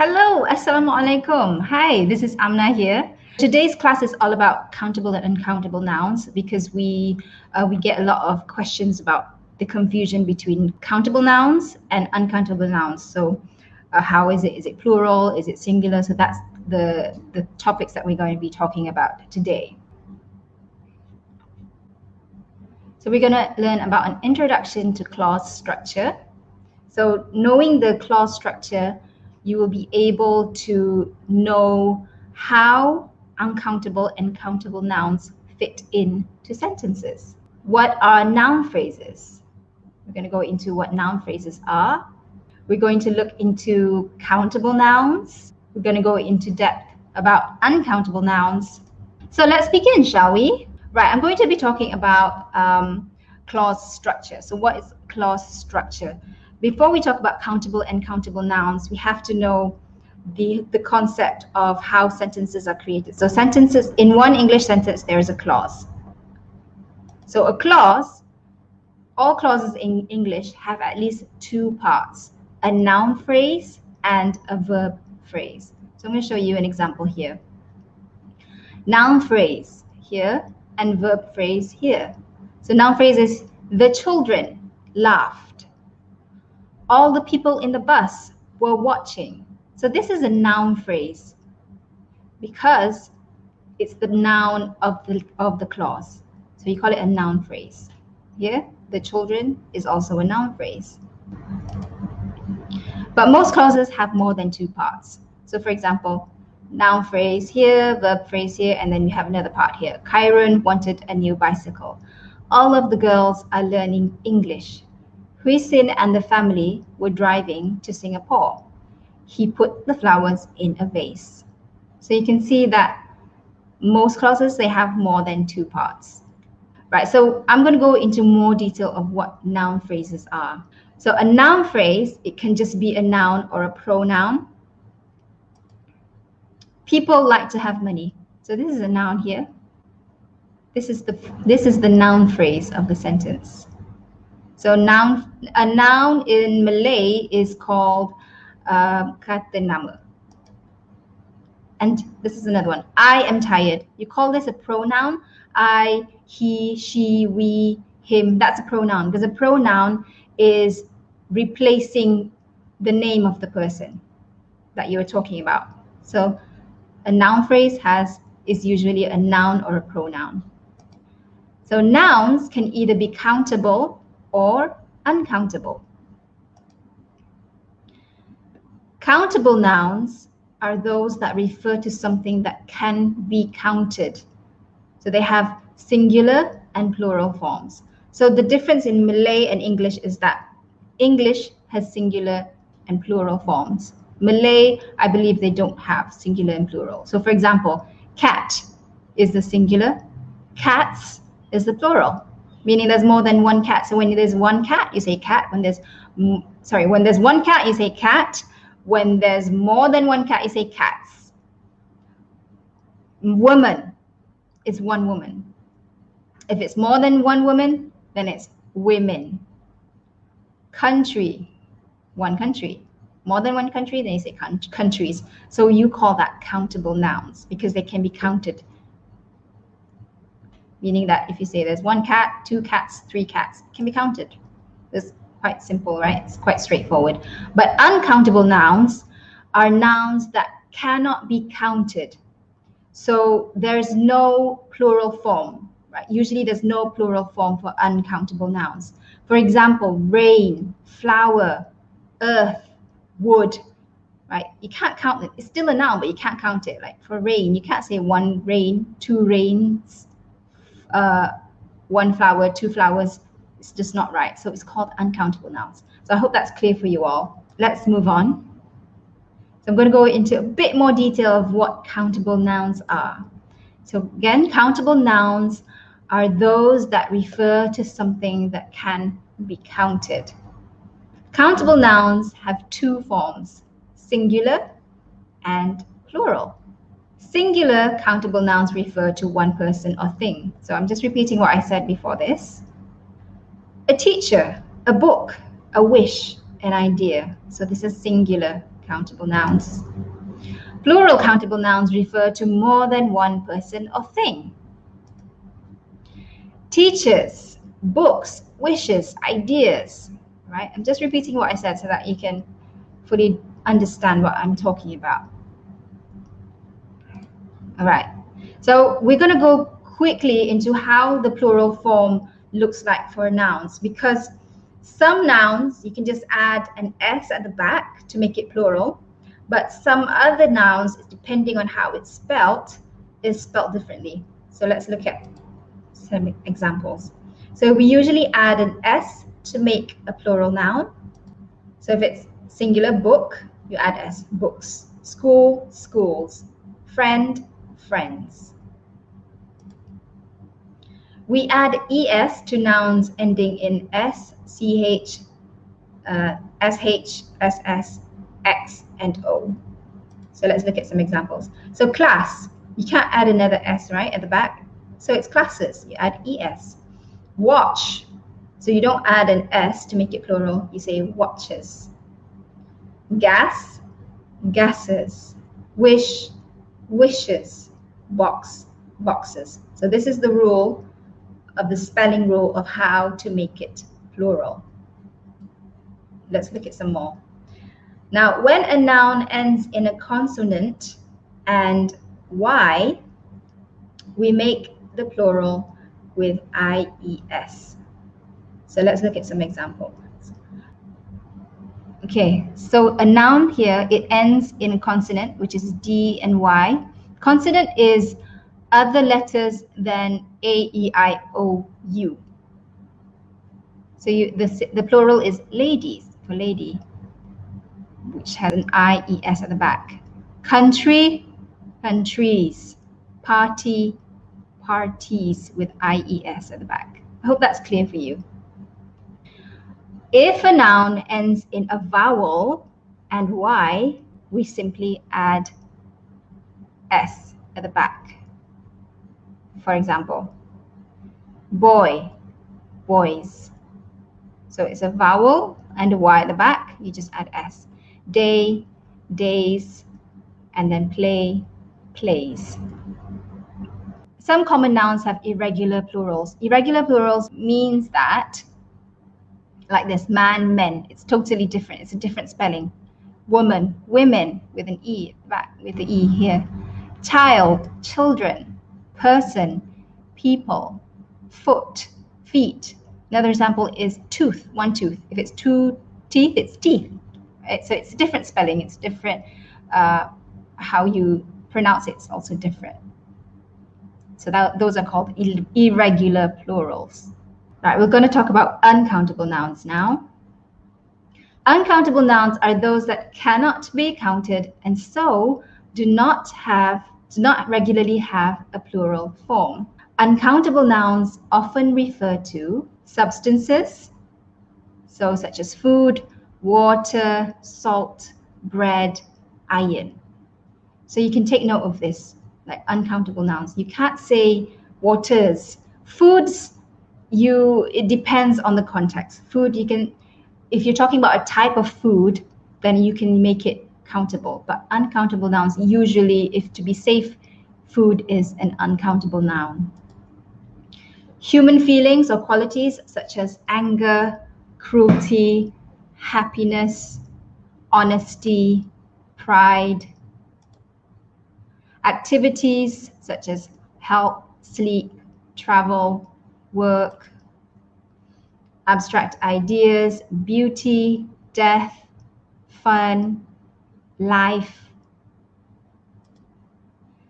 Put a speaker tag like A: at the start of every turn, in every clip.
A: Hello, Assalamu alaikum. Hi, this is Amnah here. Today's class is all about countable and uncountable nouns because we get a lot of questions about the confusion between countable nouns and uncountable nouns. So how is it? Is it plural? Is it singular? So that's the topics that we're going to be talking about today. So we're going to learn about an introduction to clause structure. So knowing the clause structure, you will be able to know how uncountable and countable nouns fit into sentences. What are noun phrases? We're going to go into what noun phrases are. We're going to look into countable nouns. We're going to go into depth about uncountable nouns. So let's begin, shall we? Right, I'm going to be talking about clause structure. So what is clause structure? Before we talk about countable and countable nouns, we have to know the concept of how sentences are created. So sentences, in one English sentence, there is a clause. So a clause, all clauses in English have at least two parts, a noun phrase and a verb phrase. So I'm going to show you an example here. Noun phrase here and verb phrase here. So noun phrase is the children laughed. All the people in the bus were watching. So this is a noun phrase because it's the noun of the clause. So you call it a noun phrase. Here, the children is also a noun phrase. But most clauses have more than two parts. So for example, noun phrase here, verb phrase here, and then you have another part here. Kyron wanted a new bicycle. All of the girls are learning English. Huisin and the family were driving to Singapore. He put the flowers in a vase. So you can see that most clauses, they have more than two parts. Right, so I'm going to go into more detail of what noun phrases are. So a noun phrase, it can just be a noun or a pronoun. People like to have money. So this is a noun here. This is the noun phrase of the sentence. So a noun in Malay is called kata nama. And this is another one. I am tired. You call this a pronoun. I, he, she, we, him. That's a pronoun because a pronoun is replacing the name of the person that you're talking about. So a noun phrase is usually a noun or a pronoun. So nouns can either be countable or uncountable. Countable nouns are those that refer to something that can be counted. So they have singular and plural forms. So the difference in Malay and English is that English has singular and plural forms. Malay, I believe they don't have singular and plural. So for example, cat is the singular, cats is the plural, meaning there's more than one cat. So when there's one cat, you say cat. When there's one cat, you say cat. When there's more than one cat, you say cats. Woman is one woman. If it's more than one woman, then it's women. Country, one country. More than one country, then you say countries. So you call that countable nouns because they can be counted. Meaning that if you say there's one cat, two cats, three cats, it can be counted. It's quite simple, right? It's quite straightforward. But uncountable nouns are nouns that cannot be counted. So there's no plural form, right? Usually there's no plural form for uncountable nouns. For example, rain, flower, earth, wood, right? You can't count it. It's still a noun, but you can't count it. Like for rain, you can't say one rain, two rains, one flower, two flowers. It's just not right. So it's called uncountable nouns. So I hope that's clear for you all. Let's move on. So I'm going to go into a bit more detail of what countable nouns are. So again, countable nouns are those that refer to something that can be counted. Countable nouns have two forms, singular and plural. Singular countable nouns refer to one person or thing. So I'm just repeating what I said before this. A teacher, a book, a wish, an idea. So this is singular countable nouns. Plural countable nouns refer to more than one person or thing. Teachers, books, wishes, ideas, right? I'm just repeating what I said so that you can fully understand what I'm talking about. All right, so we're going to go quickly into how the plural form looks like for nouns, because some nouns you can just add an S at the back to make it plural, but some other nouns, depending on how it's spelled, is spelled differently. So let's look at some examples. So we usually add an S to make a plural noun. So if it's singular book, you add S, books. School, schools. Friend, friends. We add ES to nouns ending in S, CH, SH, SS, X, and O. So let's look at some examples. So class, you can't add another S, right, at the back. So it's classes, you add ES. Watch, so you don't add an S to make it plural, you say watches. Gas, gases. Wish, wishes. Box, boxes. So this is the rule of the spelling rule of how to make it plural. Let's look at some more. Now, when a noun ends in a consonant and Y, we make the plural with IES. So let's look at some examples. Okay, so a noun here, it ends in a consonant, which is D and Y. Consonant is other letters than A, E, I, O, U. So the plural is ladies, for lady, which has an IES at the back. Country, countries. Party, parties, with IES at the back. I hope that's clear for you. If a noun ends in a vowel and Y, we simply add S at the back. For example, boy, boys. So it's a vowel and a Y at the back, you just add S. Day, days, and then play, plays. Some common nouns have irregular plurals. Irregular plurals means that, like this, man, men, it's totally different. It's a different spelling. Woman, women, with an E at the back, with the E here. Child, children. Person, people. Foot, feet. Another example is tooth, one tooth. If it's two teeth, it's teeth. Right? So it's a different spelling. It's different. How you pronounce it's also different. So those are called irregular plurals. Right, we're going to talk about uncountable nouns now. Uncountable nouns are those that cannot be counted and so do not regularly have a plural form. Uncountable nouns often refer to substances, so such as food, water, salt, bread, iron. So you can take note of this, like uncountable nouns. You can't say waters. Foods, it depends on the context. Food, you can, if you're talking about a type of food, then you can make it countable. But uncountable nouns, usually, if to be safe, food is an uncountable noun. Human feelings or qualities such as anger, cruelty, happiness, honesty, pride. Activities such as help, sleep, travel, work. Abstract ideas, beauty, death, fun, life.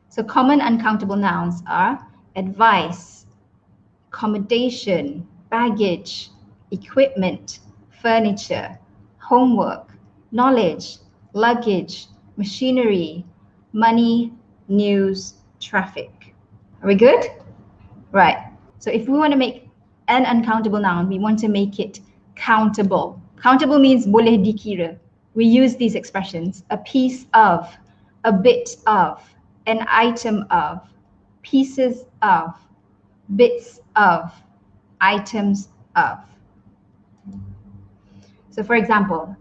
A: So common uncountable nouns are advice, accommodation, baggage, equipment, furniture, homework, knowledge, luggage, machinery, money, news, traffic. Are we good? Right. So if we want to make an uncountable noun, we want to make it countable. Countable means boleh dikira. We use these expressions: a piece of, a bit of, an item of, pieces of, bits of, items of. So for example,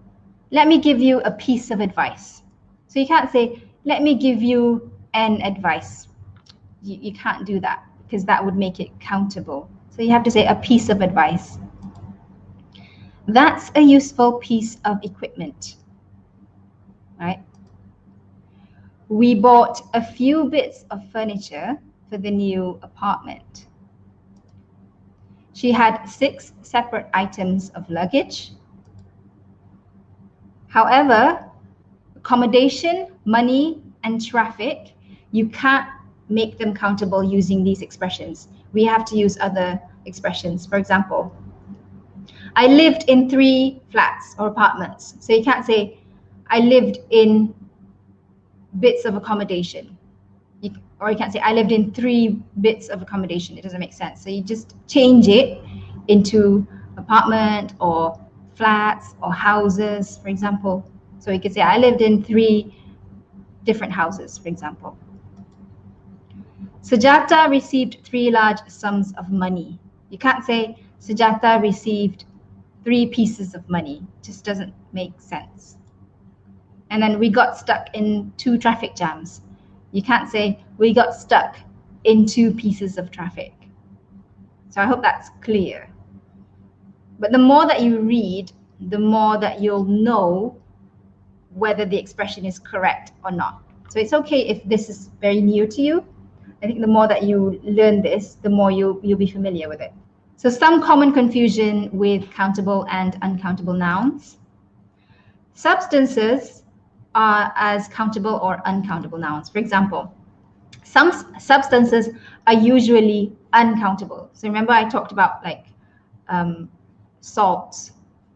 A: let me give you a piece of advice. So you can't say, let me give you an advice. You can't do that because that would make it countable. So you have to say a piece of advice. That's a useful piece of equipment, right? We bought a few bits of furniture for the new apartment. She had 6 separate items of luggage. However, accommodation, money, and traffic, you can't make them countable using these expressions. We have to use other expressions. For example, I lived in 3 flats or apartments. So you can't say, I lived in bits of accommodation. Or you can't say, I lived in 3 bits of accommodation. It doesn't make sense. So you just change it into apartment or flats or houses, for example. So you could say, I lived in 3 different houses, for example. Sujata received 3 large sums of money. You can't say, Sujata received 3 pieces of money. It just doesn't make sense. And then we got stuck in 2 traffic jams. You can't say, we got stuck in 2 pieces of traffic. So I hope that's clear. But the more that you read, the more that you'll know whether the expression is correct or not. So it's okay if this is very new to you. I think the more that you learn this, the more you'll be familiar with it. So some common confusion with countable and uncountable nouns. Substances are as countable or uncountable nouns. For example, some substances are usually uncountable. So remember I talked about like salt,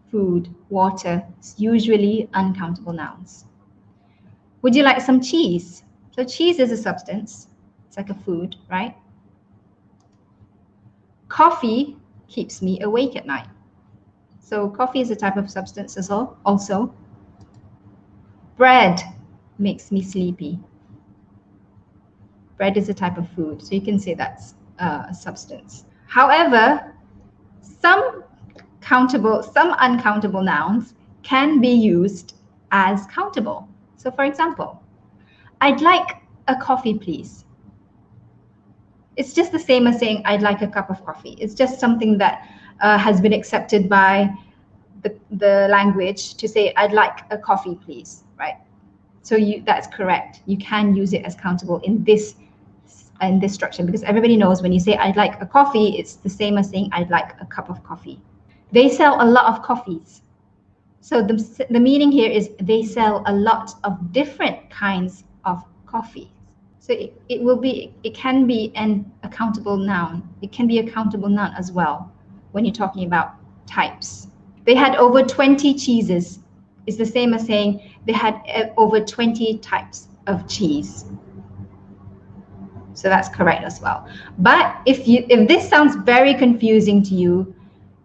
A: food, water. It's usually uncountable nouns. Would you like some cheese? So cheese is a substance. It's like a food, right? Coffee keeps me awake at night. So coffee is a type of substance as well. Also, bread makes me sleepy. Bread is a type of food, so you can say that's a substance. However, some uncountable nouns can be used as countable. So for example, I'd like a coffee, please. It's just the same as saying I'd like a cup of coffee. It's just something that has been accepted by the language to say I'd like a coffee, please, right? So that's correct. You can use it as countable in this structure because everybody knows when you say I'd like a coffee, it's the same as saying I'd like a cup of coffee. They sell a lot of coffees. So the meaning here is they sell a lot of different kinds of coffee. So it can be an accountable noun. It can be a countable noun as well when you're talking about types. They had over 20 cheeses. It's the same as saying they had over 20 types of cheese. So that's correct as well. But if this sounds very confusing to you,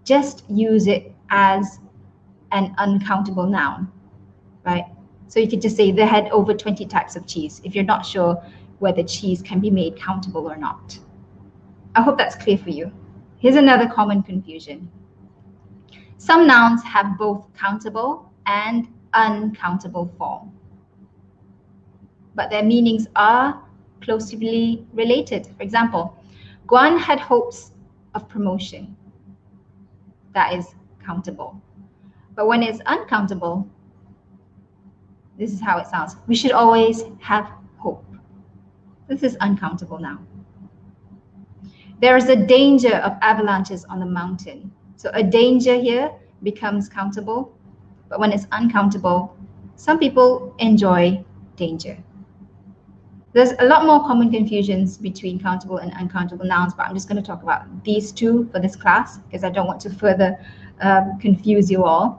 A: just use it as an uncountable noun, right? So you could just say they had over 20 types of cheese if you're not sure whether cheese can be made countable or not. I hope that's clear for you. Here's another common confusion. Some nouns have both countable and uncountable form, but their meanings are closely related. For example, Guan had hopes of promotion. That is countable. But when it's uncountable, this is how it sounds. We should always have hope. This is uncountable now. There is a danger of avalanches on the mountain. So a danger here becomes countable, but when it's uncountable, some people enjoy danger. There's a lot more common confusions between countable and uncountable nouns, but I'm just going to talk about these 2 for this class because I don't want to further confuse you all.